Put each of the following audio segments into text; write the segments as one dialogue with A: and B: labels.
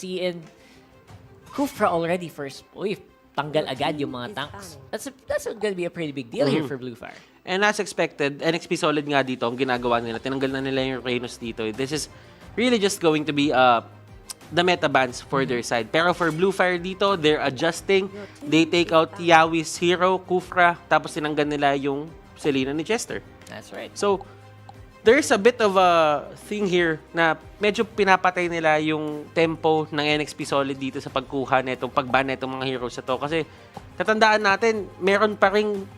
A: See, and Kufra already first. Uy, tanggal agad yung mga tanks. That's gonna be a pretty big deal here for Blufire.
B: And as expected, NXP Solid nga dito, ang ginagawa nila, tinanggal na nila yung Reynos dito. This is really just going to be the meta bans for their side. Pero for Blufire dito, they're adjusting. They take out Yawi's hero, Kufra, tapos tinanggal nila yung Selena ni Chester.
A: That's right.
B: So, there's a bit of a thing here na medyo pinapatay nila yung tempo ng NXP Solid dito sa pagkuha netong pagban netong mga heroes na to. Kasi, tatandaan natin, meron pa ring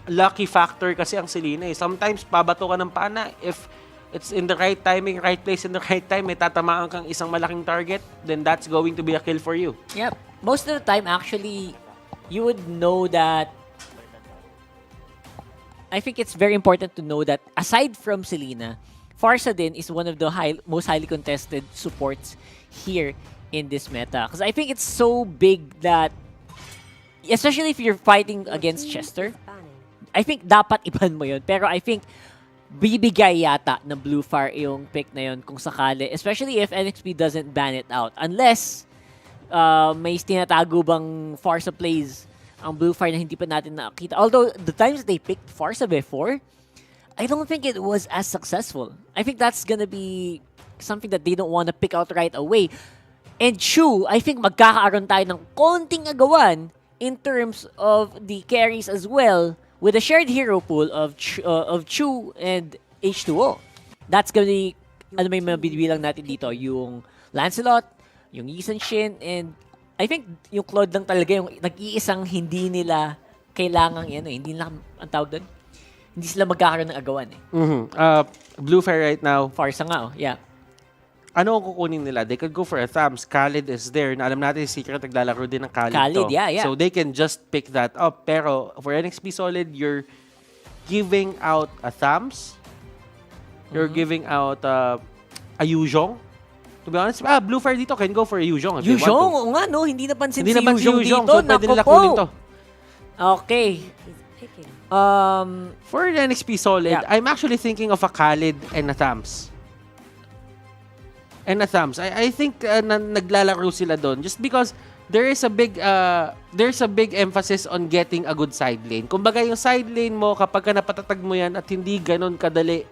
B: lucky factor kasi ang Selena eh. Sometimes, pabato ka ng pana if it's in the right timing, right place, in the right time, may tatamaan kang isang malaking target, then that's going to be a kill for you.
A: Yep. Most of the time, actually, you would know that. I think it's very important to know that aside from Selena, Farsa din is one of the most highly contested supports here in this meta. Because I think it's so big that, especially if you're fighting against Chester, I think dapat iban mo yun. Pero I think bibigay yata ng Blufire yung pick na yun kung sakali. Especially if NXP doesn't ban it out. Unless may tinatago bang Farsa plays ang Blufire na hindi pa natin nakita. Although, the times they picked Farsa before, I don't think it was as successful. I think that's gonna be something that they don't want to pick out right away. And Chu, I think magkakaroon tayo ng konting agawan in terms of the carries as well with a shared hero pool of Chu and H2O. That's gonna be, ano may mabibilang natin dito, yung Lancelot, yung Yisan Shin, and I think yung Claude lang talaga yung nag-iisang hindi nila kailangan yan eh. Hindi nila, ang tawag doon, hindi sila magkakaroon ng agawan eh.
B: Blufire right now,
A: Farsa nga oh, yeah.
B: ano ang kukunin nila? They could go for a Thumbs. Khalid is there. Na alam natin, Secret naglalaro din ng Khalid to.
A: Yeah.
B: So they can just pick that up. Pero for NXP Solid, you're giving out a Thumbs. You're giving out a Yuzhong. To be honest, Blufire dito can go for a Yuzhong.
A: Yuzhong, oo nga no, hindi napansin si Yuzhong dito.
B: So pwede nila kunin to.
A: Okay.
B: For the NXP Solid,
A: Yeah.
B: I'm actually thinking of a Khalid and a Thumbs. I think naglalaro sila doon just because there's a big emphasis on getting a good side lane. Kumbaga yung side lane mo kapag ka napatatag mo yan at hindi ganon kadali,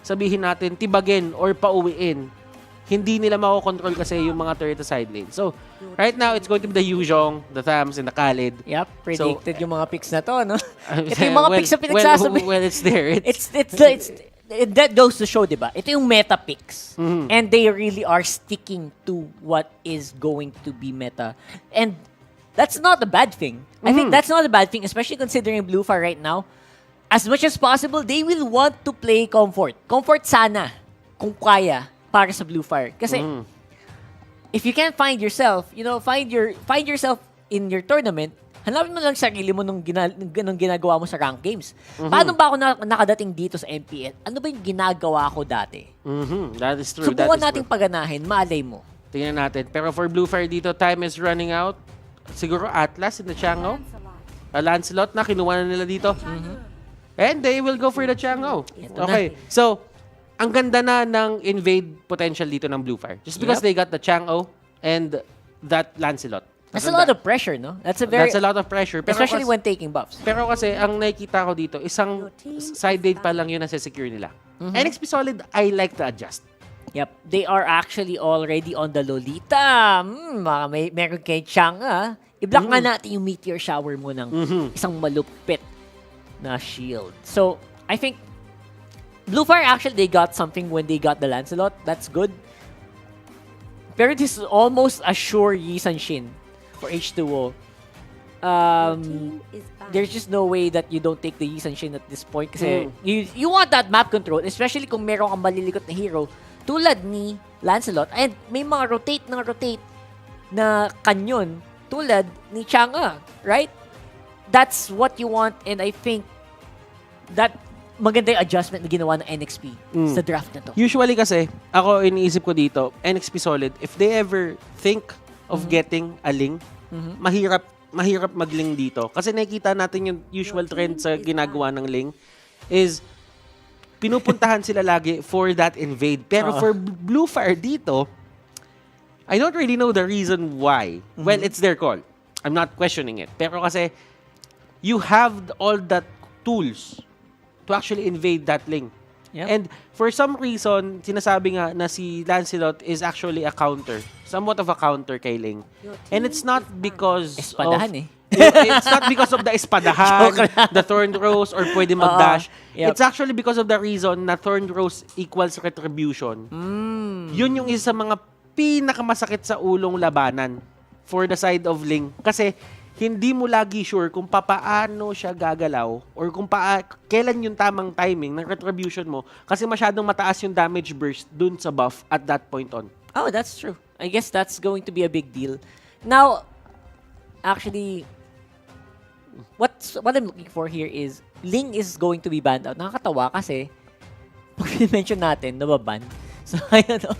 B: sabihin natin tibagin or pauwiin, hindi nila makokontrol kasi yung mga turret sa side lane. So, right now, it's going to be the Yuzhong, the Thumbs, and the Khalid.
A: Yep, predicted yung mga picks na to, no? Ito yung mga
B: well,
A: picks na pinagsasabi.
B: Well, it's there.
A: That goes to show, diba? Ito yung meta picks. And they really are sticking to what is going to be meta. And that's not a bad thing. I think that's not a bad thing, especially considering Blufire right now. As much as possible, they will want to play comfort. Comfort sana, kung kaya, para sa Blufire. Kasi, if you can't find yourself, find yourself in your tournament, hanapin mo lang sarili mo nung ginagawa mo sa rank games. Paano ba ako nakadating dito sa MPL? Ano ba yung ginagawa ko dati?
B: That is true.
A: Subukan nating paganahin, malay mo.
B: Tingnan natin. Pero for Blufire dito, time is running out. Siguro Atlas in the Chango. Lancelot na, kinuha na nila dito. And they will go for the Chango. Okay. So, ang ganda na ng invade potential dito ng Blufire. Just because they got the Chango and that Lancelot.
A: That's a lot of pressure, no? That's a lot
B: of pressure. Pero
A: especially when taking buffs.
B: Pero kasi, ang nakikita ko dito, isang side date pa lang yun na secure nila. NXP Solid, I like to adjust.
A: Yep. They are actually already on the Lolita. Meron kay Chang, I-block nga natin yung meteor shower mo ng isang malupit na shield. So, I think Blufire actually, they got something when they got the Lancelot. That's good. Pero this is almost a sure Yisan Shin for H2O. There's just no way that you don't take the Yisan Shin at this point kasi you want that map control, especially kung meron kang malilikot na hero tulad ni Lancelot and may mga rotate na kanyon tulad ni Chang'e, right? That's what you want and I think that maganda yung adjustment na ginawa ng NXP sa draft na to.
B: Usually kasi, ako iniisip ko dito, NXP Solid, if they ever think of getting a Ling, mahirap mag-Ling dito. Kasi nakikita natin yung usual trend sa ginagawa ng Ling is pinupuntahan sila lagi for that invade. Pero for Blufire dito, I don't really know the reason why. Well, it's their call. I'm not questioning it. Pero kasi, you have all the tools to actually invade that lane.
A: Yep.
B: And for some reason, sinasabi nga na si Lancelot is actually a counter. Somewhat of a counter kay Ling. And it's not because
A: Espadahan
B: it's not because of the espadahan, the Thorned Rose, or pwede mag-dash.
A: Yep.
B: It's actually because of the reason na Thorned Rose equals retribution. Yun yung isa sa mga pinakamasakit sa ulong labanan for the side of Ling. Kasi hindi mo lagi sure kung papaano siya gagalaw or kung kailan yung tamang timing ng retribution mo kasi masyadong mataas yung damage burst dun sa buff at that point on.
A: Oh, that's true. I guess that's going to be a big deal. Now, actually, what I'm looking for here is Ling is going to be banned out. Nakakatawa kasi pag mention natin, nababan. So, I don't know.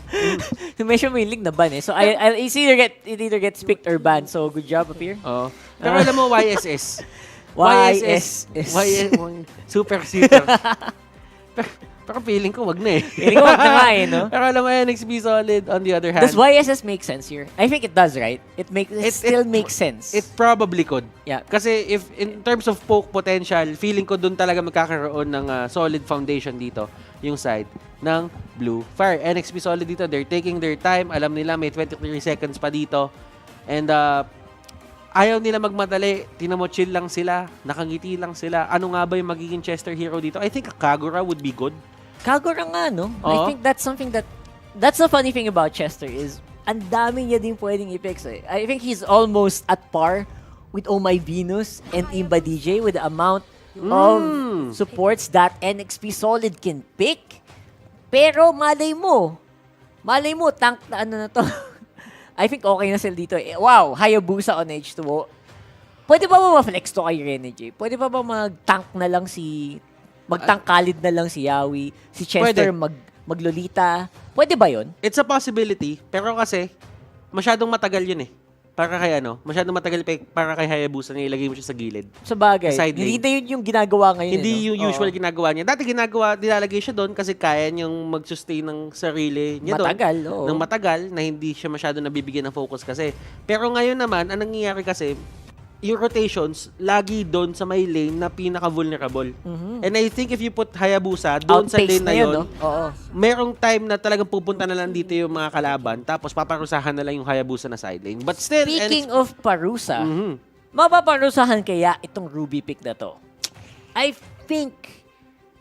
A: Mention mo yung Ling na ban eh. So, it either gets picked or banned. So, good job up here.
B: Oh. Pero alam mo, YSS. Super. Pero feeling ko wag na eh.
A: Feeling ko wag na nga eh, no?
B: Pero alam mo, NXP Solid, on the other hand.
A: Does YSS make sense here? I think it does, right? It still makes sense.
B: It probably could.
A: Yeah.
B: Kasi if in terms of poke potential, feeling ko dun talaga magkakaroon ng solid foundation dito, yung side ng Blufire. NXP Solid dito, they're taking their time. Alam nila may 23 seconds pa dito. And ayaw nila magmadali. Tingnan mo, chill lang sila. Nakangiti lang sila. Ano nga ba yung magiging Chester hero dito? I think a Kagura would be good.
A: Kagura nga, no? I think that's something that's the funny thing about Chester is ang dami niya din pwedeng i-picks eh. I think he's almost at par with Oh My Venus and Imba DJ with the amount of supports that NXP Solid can pick. Pero malay mo, tank na ano na to. I think okay na sila dito. Wow, Hayabusa on H2O. Pwede ba ma-flex to kay Renegade? Pwede ba mag-tank na lang magtangkalid na lang si Yawi, si Chester maglolita. Pwede ba 'yon?
B: It's a possibility, pero kasi masyadong matagal 'yun eh. Para kay masyadong matagal para kay Hayabusa na ilagay mo siya sa gilid.
A: Sa bagay. Hindi na 'yun yung ginagawa ngayon.
B: Hindi yung usual ginagawa niya. Dati nilalagay siya doon kasi kaya niyang mag-sustain ng sarili niya doon.
A: Matagal, oo.
B: Ng matagal na hindi siya masyado nabibigyan ng focus kasi. Pero ngayon naman, ang nangyayari kasi yung rotations, lagi doon sa may lane na pinaka-vulnerable. And I think if you put Hayabusa doon sa lane na yun, merong time na talagang pupunta na lang dito yung mga kalaban, tapos paparusahan na lang yung Hayabusa na side lane. But still,
A: speaking of parusa, mapaparusahan kaya itong Ruby pick na to? I think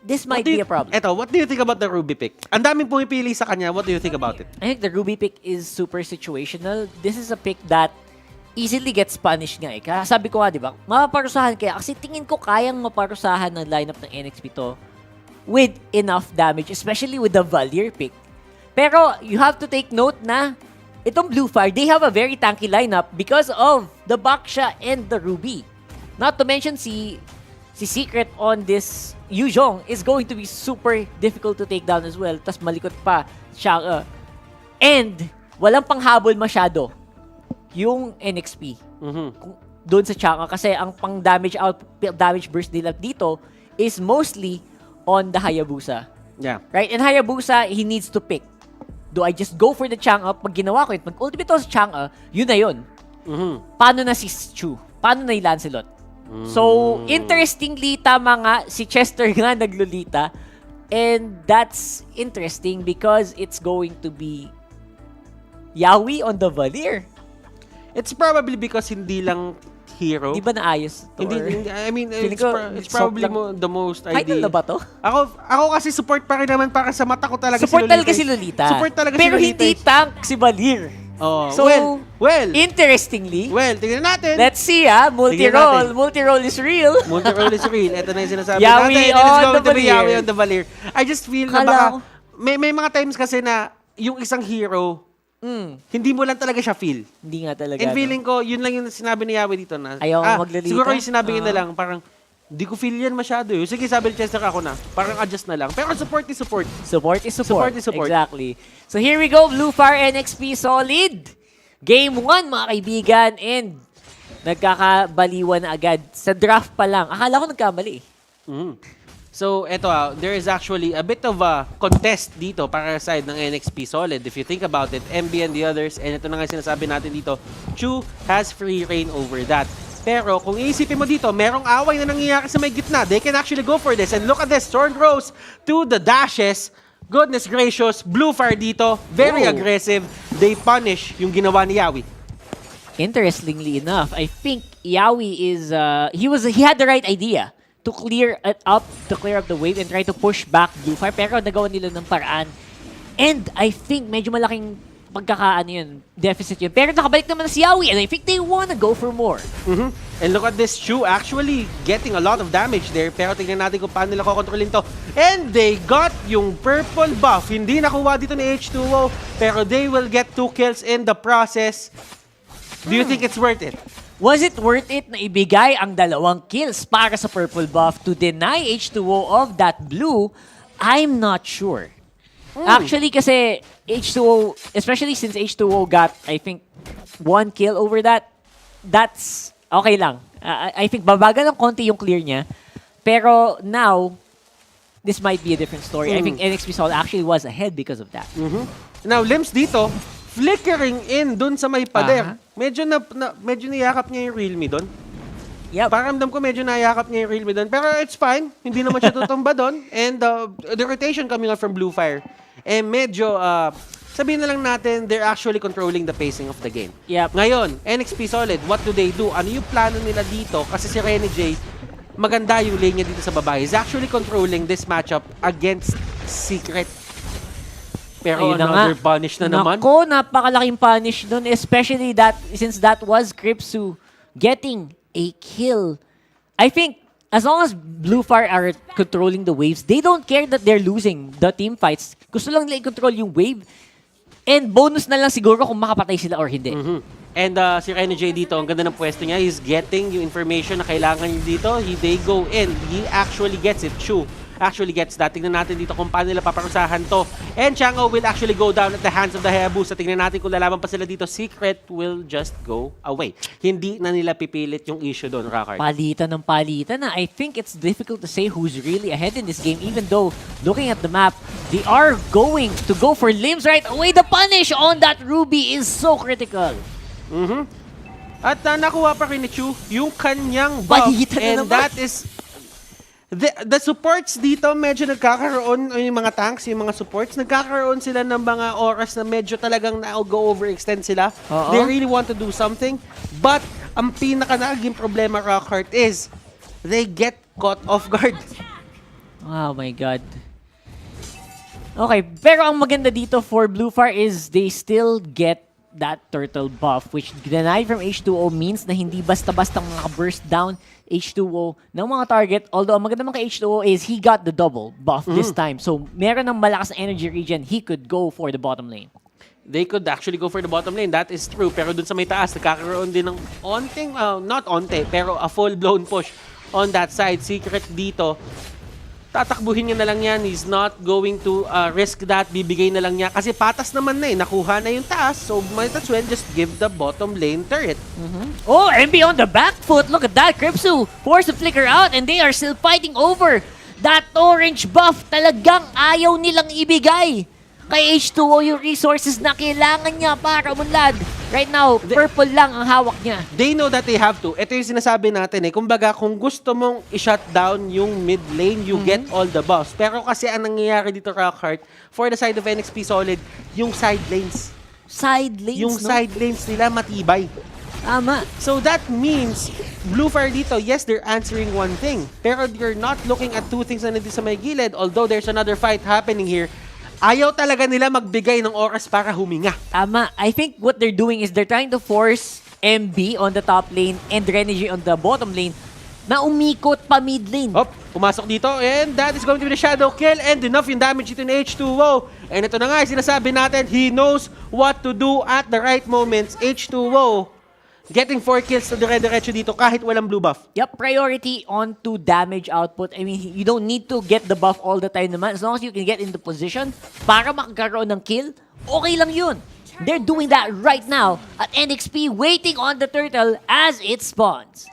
A: this might be a problem.
B: What do you think about the Ruby pick? Ang daming pumipili sa kanya. What do you think about it?
A: I think the Ruby pick is super situational. This is a pick that easily gets punished nga eh. Kaya sabi ko nga, di ba, mapaparusahan kaya. Kasi tingin ko kayang maparusahan ng lineup ng NXP to with enough damage, especially with the Valier pick. Pero you have to take note na itong Blufire, they have a very tanky lineup because of the Baksha and the Ruby. Not to mention si Secret on this Yuzhong is going to be super difficult to take down as well. Tas malikot pa siya. And walang panghabol masyado yung NXP doon sa Chang'e kasi ang pang damage burst nila dito is mostly on the Hayabusa.
B: Yeah.
A: Right? And Hayabusa, he needs to pick. Do I just go for the Chang'e? Pag ginawa ko yun, pag ultimate ako sa Chang'e, yun na yun. Paano na si Chu? Paano na yung Lancelot? So, interestingly, tama nga, si Chester nga naglulita. And that's interesting because it's going to be Yawi on the Valier.
B: It's probably because hindi lang hero.
A: Di ba naayos to?
B: Hindi, I mean, it's probably the most
A: ideal. Final na ba to?
B: Ako kasi support pa rin naman para sa mata ko talaga
A: support si Lolita.
B: Support talaga
A: pero
B: si Lolita.
A: Pero hindi tank si Valier.
B: Oh,
A: so,
B: well,
A: interestingly,
B: tingnan natin.
A: Let's see Multi-roll is real.
B: Multi-roll is real. Ito na yung sinasabi
A: Yawi
B: natin.
A: on
B: It's going
A: the
B: to be Yawi on the Valier. I just feel na baka, may mga times kasi na yung isang hero, hindi mo lang talaga siya feel.
A: Hindi nga talaga.
B: And feeling ko, yun lang yung sinabi ni Yawi dito na.
A: Ayaw maglilita.
B: Siguro yung sinabi na lang, parang, di ko feel yan masyado. Sige, sabi ni Chester ako na. Parang adjust na lang. Pero support is support.
A: Support is support.
B: Support is support.
A: Exactly. So here we go, Blufire NXP Solid. Game 1, mga kaibigan. And nagkakabaliwan na agad. Sa draft pa lang. Akala ko nagkamali.
B: So, eto there is actually a bit of a contest dito para sa side ng NXP Solid. If you think about it, MB and the others, and ito na nga sinasabi natin dito, Chu has free reign over that. Pero kung iisipin mo dito, merong away na nangyayari sa may gitna. They can actually go for this. And look at this, Storm Rose to the dashes. Goodness gracious, Blufire dito, very aggressive. They punish yung ginawa ni Yawi.
A: Interestingly enough, I think Yawi is he had the right idea to clear it up, to clear up the wave and try to push back Blufire, pero nagawa nila ng paraan. And I think medyo malaking pagkakaano yun, deficit yun. Pero nakabalik naman si Yawi and I think they wanna go for more.
B: And look at this Chu actually getting a lot of damage there, pero tingnan natin kung paano nila kokontrolin to. And they got yung purple buff. Hindi nakuha dito ni H2O, pero they will get 2 kills in the process. Do you think it's worth it?
A: Was it worth it na ibigay ang 2 kills para sa purple buff to deny H2O of that blue? I'm not sure. Actually, kasi H2O, especially since H2O got, I think, 1 kill over that, that's okay lang. I think babagal ng konti yung clear niya. Pero now, this might be a different story. I think NXP Solid actually was ahead because of that.
B: Now, Limbs dito, flickering in dun sa may pader. Medyo niyakap niya yung Realme dun.
A: Yep.
B: Pakiramdam ko medyo nayakap niya yung Realme dun. Pero it's fine. Hindi naman siya tutumba dun. And the rotation coming out from Blufire. Eh medyo, sabihin na lang natin, they're actually controlling the pacing of the game.
A: Yep.
B: Ngayon, NXP Solid, what do they do? Ano yung plano nila dito? Kasi si Renny J, maganda yung lane niya dito sa babae. He's actually controlling this matchup against Secret. Pero
A: ayun
B: another punish na naman.
A: Nako, napakalaking punish doon. Especially that, since that was Kripsu getting a kill. I think, as long as Blufire are controlling the waves, they don't care that they're losing the team fights. Gusto lang nila i-control yung wave. And bonus na lang siguro kung makapatay sila or hindi.
B: And si Renny J dito, ang ganda ng pwesto niya. He's getting yung information na kailangan niya dito. They go in. He actually gets it. Chu actually gets that. Tingnan natin dito kung paano nila paparusahan to. And Chango will actually go down at the hands of the Hayabusa. Tingnan natin kung lalaban pa sila dito. Secret will just go away. Hindi na nila pipilit yung issue doon, Rockard.
A: Palitan ng palitan na. I think it's difficult to say who's really ahead in this game, even though, looking at the map, they are going to go for Limbs right away. The punish on that Ruby is so critical.
B: At nakuha pa rin ni Chu yung kanyang buff. And that is... The supports dito, medyo nagkakaroon, yung mga tanks, yung mga supports, nagkakaroon sila ng mga oras na medyo talagang na-go overextend sila. They really want to do something. But, ang pinaka-naging problema, Rockheart, is they get caught off guard.
A: Oh my God. Okay, pero ang maganda dito for Blufire is they still get that turtle buff, which denied from H2O means na hindi basta-basta maka-burst down H2O ng mga target. Although, ang maganda naman kay H2O is he got the double buff this time. So, meron ng malakas na energy regen, he could go for the bottom lane.
B: They could actually go for the bottom lane. That is true. Pero dun sa may taas, nagkakaroon din ng onting, not onte, pero a full-blown push on that side. Secret dito, tatakbuhin niya na lang yan. He's not going to risk that. Bibigay na lang niya. Kasi patas naman na eh. Nakuha na yung taas. So, might as well just give the bottom lane turret.
A: Oh, MB on the back foot. Look at that. Kripsu forced to flicker out and they are still fighting over that orange buff. Talagang ayaw nilang ibigay kay H2O yung resources na kailangan niya para umunlad. Right now, purple lang ang hawak niya.
B: They know that they have to. Ito yung sinasabi natin eh. Kumbaga, kung gusto mong i-shut down yung mid lane, you get all the buffs. Pero kasi ang nangyayari dito, Rockheart, for the side of NXP Solid, yung side lanes.
A: Side lanes,
B: Yung side lanes nila matibay.
A: Tama.
B: So that means, Blufire dito, yes, they're answering one thing. Pero you're not looking at two things na nandito sa may gilid. Although there's another fight happening here, ayaw talaga nila magbigay ng oras para huminga.
A: Tama. I think what they're doing is they're trying to force MB on the top lane and Renegi on the bottom lane na umikot pa mid lane.
B: Pumasok dito and that is going to be the shadow kill and enough yung damage dito in H2O. And ito na nga, sinasabi natin, he knows what to do at the right moments. H2O getting 4 kills na dire-diretso dito kahit walang blue buff.
A: Yep, priority on to damage output. I mean, you don't need to get the buff all the time naman. As long as you can get into position para makakaroon ng kill, okay lang yun. They're doing that right now at NXP, waiting on the turtle as it spawns.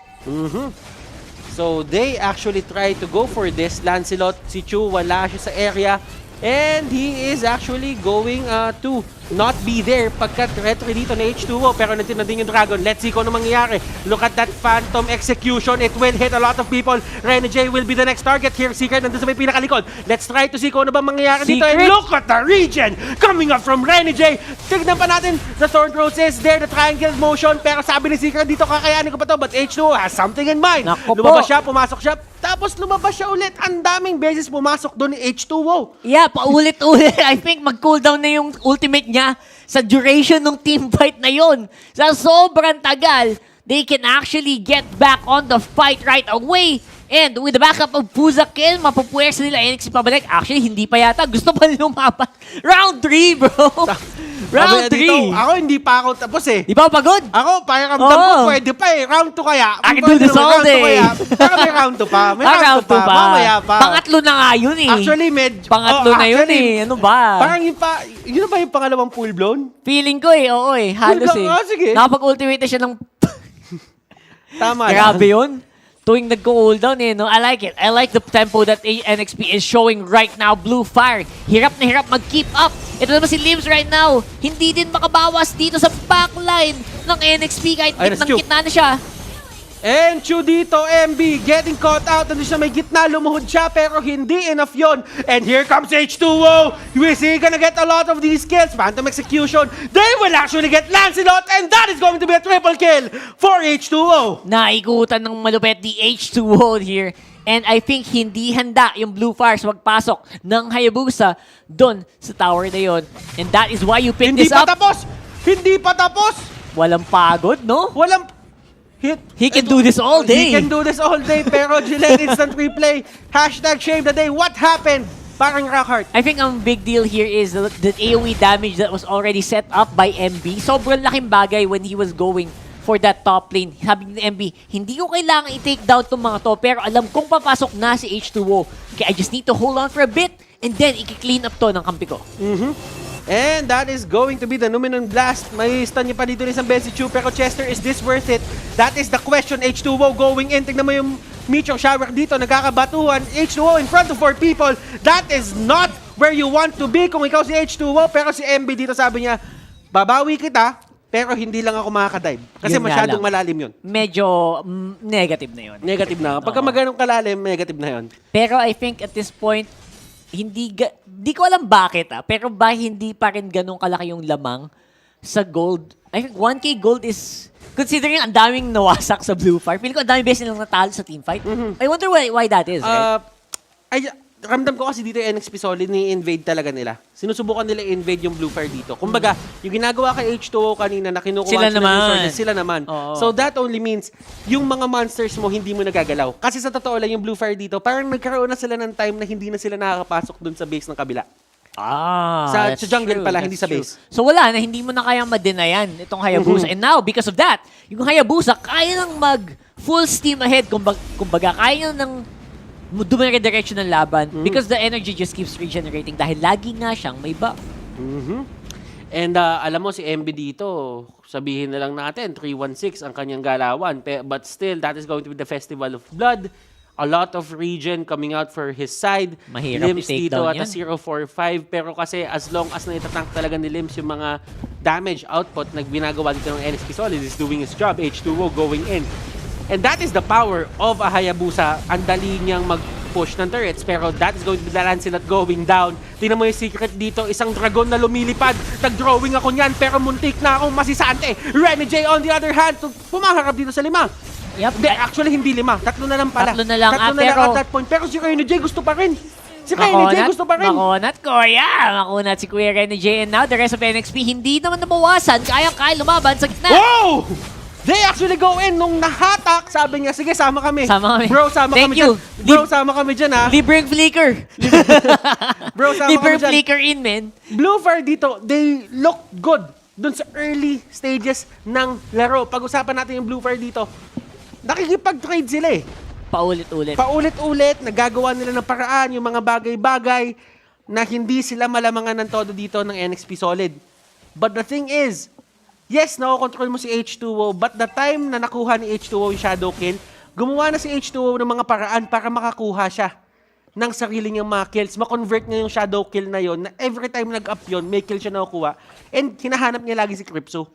B: So they actually try to go for this. Lancelot, si Chu, wala siya sa area. And he is actually going to not be there pagkat retry dito na H2O. Pero nandiyan na din yung Dragon. Let's see kung ano mangyayari. Look at that Phantom execution. It will hit a lot of people. Rene J will be the next target here. Secret nandun sa may pinakalikod. Let's try to see kung ano ba mangyayari dito. And look at the regen coming up from Rene J. Tignan pa natin. The Thorn Rose is there. The triangle motion. Pero sabi ni Secret dito, kakayanin ko pa to. But H2O has something in mind. Lumabas siya, pumasok siya. Tapos lumabas siya ulit. Ang daming beses pumasok doon ni H2O.
A: Yeah, paulit-ulit. I think mag-cooldown na yung ultimate niya sa duration ng team fight na yon. Sa sobrang tagal, they can actually get back on the fight right away. And with the backup of Fuzakin, mapupuwersa nila NXP pabalik. Actually, hindi pa yata. Gusto pa lumapat. Round 3, bro. Round 3.
B: Ako hindi pa ako tapos eh.
A: Di ba pagod?
B: Ako, pakiramdam ko pwede pa eh. Round 2 kaya.
A: I can do this all day.
B: Pero may round 2 pa. May round 2 pa. Mamaya pa.
A: Pangatlo na nga yun eh.
B: Actually, medyo.
A: Pangatlo na yun eh. Ano ba?
B: Parang yun ba yung pangalawang full blown?
A: Feeling ko eh. Oo eh. Halos eh.
B: Sige.
A: Nakapag-ultimate na siya ng...
B: Tama.
A: Grabe yun. Tuwing nagko-cooldown eh, no? I like it. I like the tempo that NXP is showing right now. Blufire, hirap na hirap mag-keep up. Ito naman si Limbs right now. Hindi din makabawas dito sa backline ng NXP kahit kitna na siya.
B: And Chu dito, MB, getting caught out. Nandun siya may gitna, lumuhod siya, pero hindi enough yon. And here comes H2O. You see, gonna get a lot of these kills. Phantom execution. They will actually get Lancelot, and that is going to be a triple kill for H2O.
A: Naikutan ng malupet di H2O here. And I think hindi handa yung Blufire sa magpasok ng Hayabusa doon sa tower na yon. And that is why you pick this up.
B: Hindi pa tapos!
A: Walang pagod, no?
B: Walang...
A: He can do this all day.
B: He can do this all day, pero Gillette instant replay. Hashtag shave the day. What happened? Parang Rockhart.
A: I think ang big deal here is the AoE damage that was already set up by MB. Sobrang laking bagay when he was going for that top lane. Sabi ni MB, hindi ko kailangan i-take down itong mga to, pero alam kong papasok na si H2O. Okay, I just need to hold on for a bit, and then i-clean up to ng kampi ko.
B: And that is going to be the Numenon Blast. May stun niya pa dito rin sa Ben si Chu, pero Chester, is this worth it? That is the question. H2O going in. Tignan mo yung Meteor Shower dito, nagkakabatuhan. H2O in front of 4 people. That is not where you want to be kung ikaw si H2O. Pero si MB dito sabi niya, babawi kita, pero hindi lang ako makakadive. Kasi yun masyadong malalim yun.
A: Medyo negative na yun.
B: Negative na. Pagka maganong kalalim, negative na yun.
A: Pero I think at this point, hindi ko alam bakit pero ba hindi pa rin ganun kalaki yung lamang sa gold. I think 1k gold is, considering ang daming nawasak sa Blufire, feeling ko ang daming beses nilang natalo sa team fight. I wonder why that is, right?
B: Ramdam ko kasi dito yung NXP Solid, ni-invade talaga nila. Sinusubukan nila i-invade yung Blufire dito. Kumbaga, yung ginagawa kay H2O kanina na kinukuha sila naman. So that only means, yung mga monsters mo hindi mo nagagalaw. Kasi sa totoo lang, yung Blufire dito, parang nagkaroon na sila ng time na hindi na sila nakakapasok dun sa base ng kabila. Sa jungle pala, hindi sa base.
A: So wala na, hindi mo na kayang ma-denayan itong Hayabusa. And now, because of that, yung Hayabusa, kaya nang mag full steam ahead. Kumbaga, kaya nang dumire-direction ng laban because the energy just keeps regenerating dahil lagi nga siyang may buff.
B: And alam mo, si MB dito, sabihin na lang natin, 316 ang kanyang galawan. But still, that is going to be the Festival of Blood. A lot of regen coming out for his side.
A: Mahirap
B: Limbs dito at a 045. Pero kasi as long as naitatank talaga ni Limbs yung mga damage output na ginagawa dito ng NXP Solid is doing his job. H2O going in. And that is the power of a Hayabusa. Ang dali niyang mag-push ng turrets, pero that is going to be the Lancelot going down. Tingnan mo yung secret dito, isang dragon na lumilipad. Nag-drawing ako niyan, pero muntik na akong masisante. Rene J on the other hand, pumaharap dito sa 5.
A: Yep.
B: Actually, hindi 5. 3 na lang pala.
A: 3 na lang.
B: 3 na lang at that point. Pero si Rene J gusto pa rin.
A: Makunat ko, yeah. Makunat si Kuya Rene J. And now, the rest of NXP, hindi naman nabawasan. Kaya lumaban sa gitna.
B: Wow! They actually go in nung nahatak. Sabi niya, sige, sama kami. Bro, sama kami dyan. Bro, sama kami dyan, ha?
A: Libreng flicker.
B: Bro, sama
A: Libreng
B: kami dyan.
A: flicker in, man.
B: Blufire dito, they look good dun sa early stages ng laro. Pag-usapan natin yung Blufire dito, nakikipag-trade sila eh.
A: Paulit-ulit.
B: Paulit-ulit, nagagawa nila ng paraan, yung mga bagay-bagay na hindi sila malamangan ng todo dito ng NXP Solid. But the thing is, yes, nakokontrol mo si H2O, but the time na nakuha ni H2O yung Shadow Kill, gumawa na si H2O ng mga paraan para makakuha siya ng sarili niyang mga kills. Ma-convert niya yung shadow kill na yon na every time nag-up yun, may kill siya nakukuha. And hinahanap niya lagi si Crypso.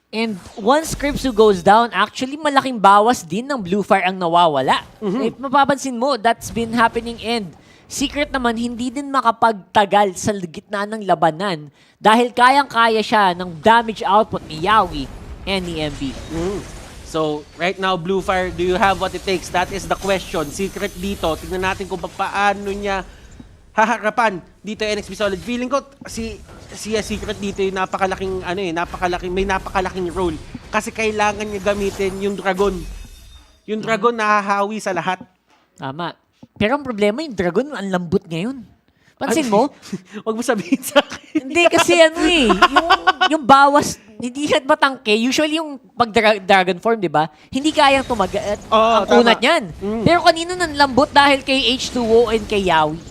A: And once Crypso goes down, actually malaking bawas din ng Blufire ang nawawala. Eh, mapapansin mo, that's been happening, and Secret naman hindi din makapagtagal sa gitna ng labanan dahil kayang-kaya siya ng damage output ni Yawi and ni MB.
B: So, right now, Blufire, do you have what it takes? That is the question. Secret dito. Tingnan natin kung paano niya haharapan dito NXP Solid. Feeling ko, si Secret dito yung may napakalaking role. Kasi kailangan niya gamitin yung Dragon. Yung Dragon nahahawi sa lahat.
A: Tama. Pero ang problema, yung Dragon, ang lambot ngayon. Pansin mo?
B: Huwag mo sabihin sa akin.
A: Hindi kasi yung bawas, hindi yan matangke. Usually yung pag dragon form, di ba? Hindi kayang tumagat ang kunat niyan. Pero kanina nanlambot dahil kay H2O and kay Yawi.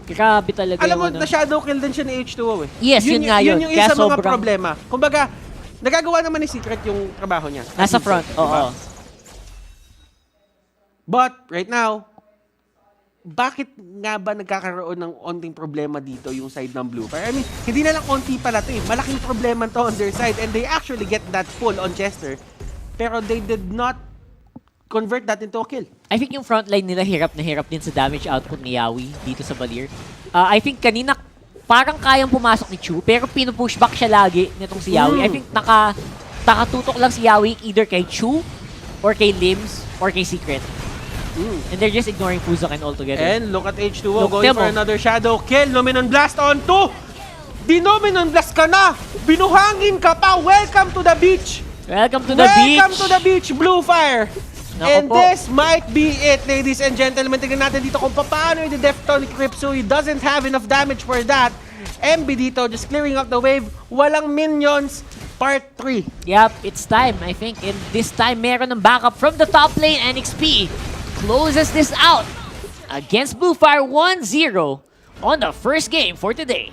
A: Grabe talaga.
B: Alam mo, na-shadow kill din siya ni H2O eh.
A: Yes, yun nga yun.
B: Yun yung isa mga problema. Kumbaga, nagagawa naman ni Secret yung trabaho niya.
A: Nasa front, oo.
B: But, right now, bakit nga ba nagkakaroon ng onting problema dito yung side ng Blufire? I mean, hindi na lang onti pala to eh. Malaking problema to on their side and they actually get that pull on Chester. Pero they did not convert that into a kill.
A: I think yung frontline nila hirap na hirap din sa damage output ni Yawi dito sa Valier. I think kanina parang kayang pumasok ni Chu pero pinupushback siya lagi nitong si Yawi. I think nakatutok lang si Yawi either kay Chu or kay Limbs or kay Secret. And they're just ignoring Fuzokan altogether.
B: And look at H2O going for another shadow kill. Nominon Blast on 2. Dinominon Blast ka na. Binuhangin ka pa. Welcome to the beach.
A: Welcome to the beach.
B: Welcome to the beach, Blufire.
A: Nako
B: And
A: po.
B: this might be it, ladies and gentlemen. Tignan natin dito kung paano yung defton ni Crypso. He doesn't have enough damage for that. MB dito, just clearing up the wave. Walang minions. Part 3.
A: Yep, it's time, I think. And this time, meron ng backup from the top lane. NXP closes this out against Blufire 1-0 on the first game for today.